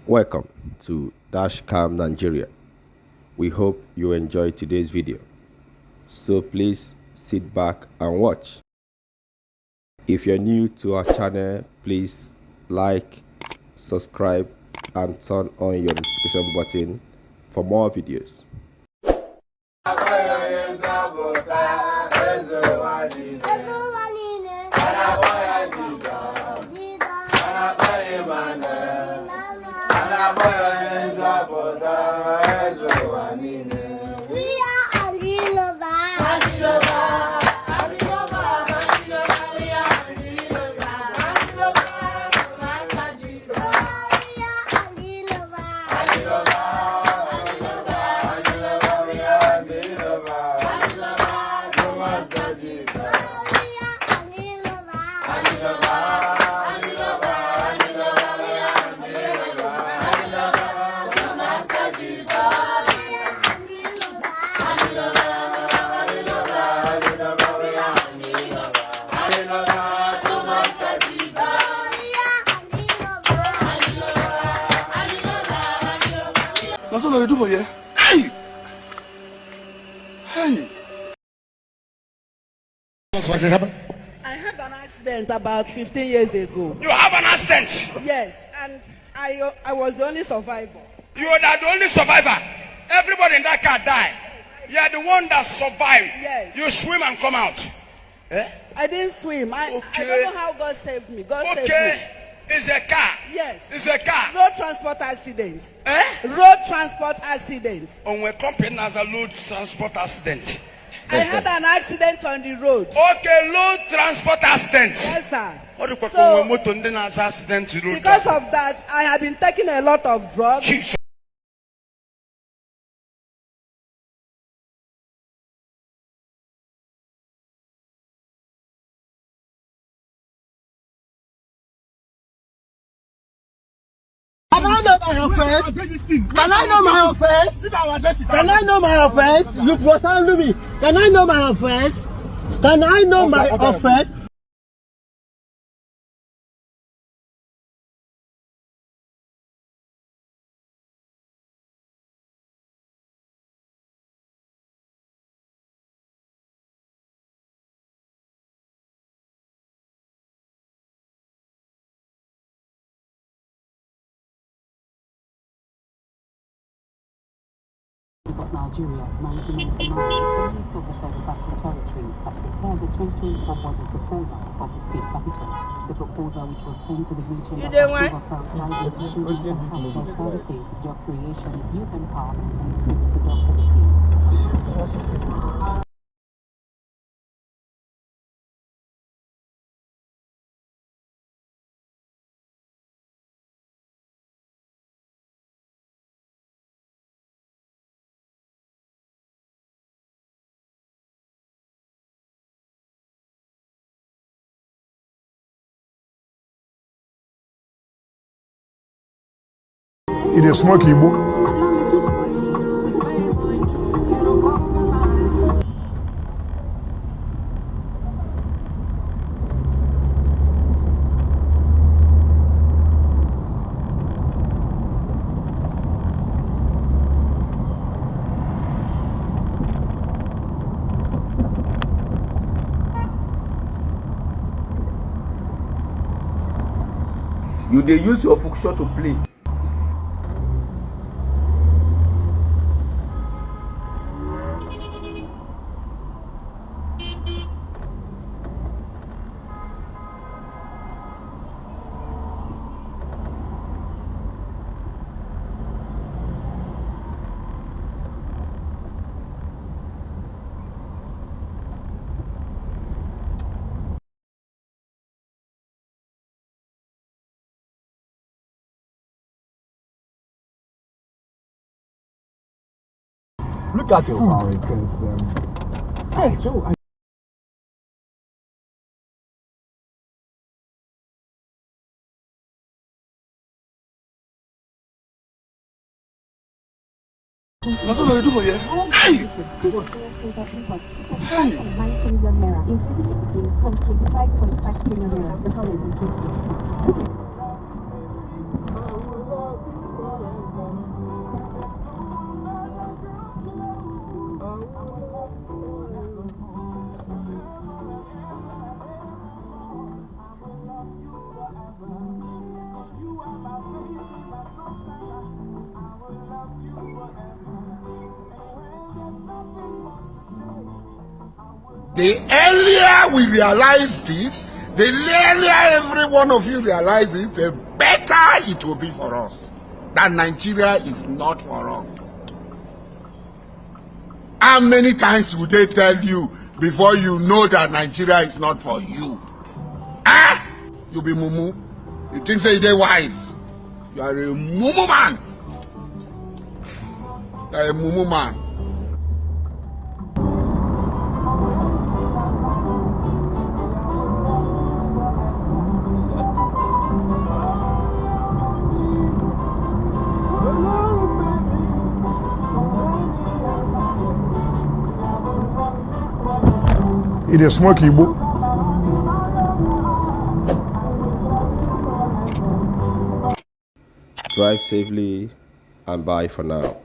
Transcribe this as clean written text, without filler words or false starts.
Welcome to Dashcam Nigeria. We hope you enjoy today's video. So please sit back and watch. If you're new to our channel, please like, subscribe and turn on your notification button for more videos. That's what I do for you. Hey! Hey! What's happened? I had an accident about 15 years ago. You have an accident? Yes, and I was the only survivor. You are the only survivor. Everybody in that car died. You are the one that survived. Yes. You swim and come out. Eh? I didn't swim. I don't know how God saved me. God saved me. Okay. It's a car. Yes. It's a car. Road transport accident. Eh? Road transport accident. On a company has a road transport accident. I had an accident on the road. Okay, road transport accident. Yes, sir. So, because of that, I have been taking a lot of drugs. Jesus. Can I know my offense? Can I know my offense? Can I know my offense? You prosecute me. Can I know my offense? Can I know my offense? Nigeria, 1999, the Minister of the Federal Capital Territory has prepared the 2024 budget proposal of the state capital. The proposal, which was sent to the region, of prioritizing improvement of healthcare services, job creation, youth empowerment, and increased productivity. It is smoky, boy. You dey use your function to play. Look at your car, because hey, Joe. That's what I do for you. Hey! Hey! The earlier we realize this, the earlier every one of you realizes, the better it will be for us. That Nigeria is not for us. How many times would they tell you before you know that Nigeria is not for you? Ah? You be mumu. You think say they wise. You are a mumu man. You are a mumu man. It is smoky book. Drive safely and bye for now.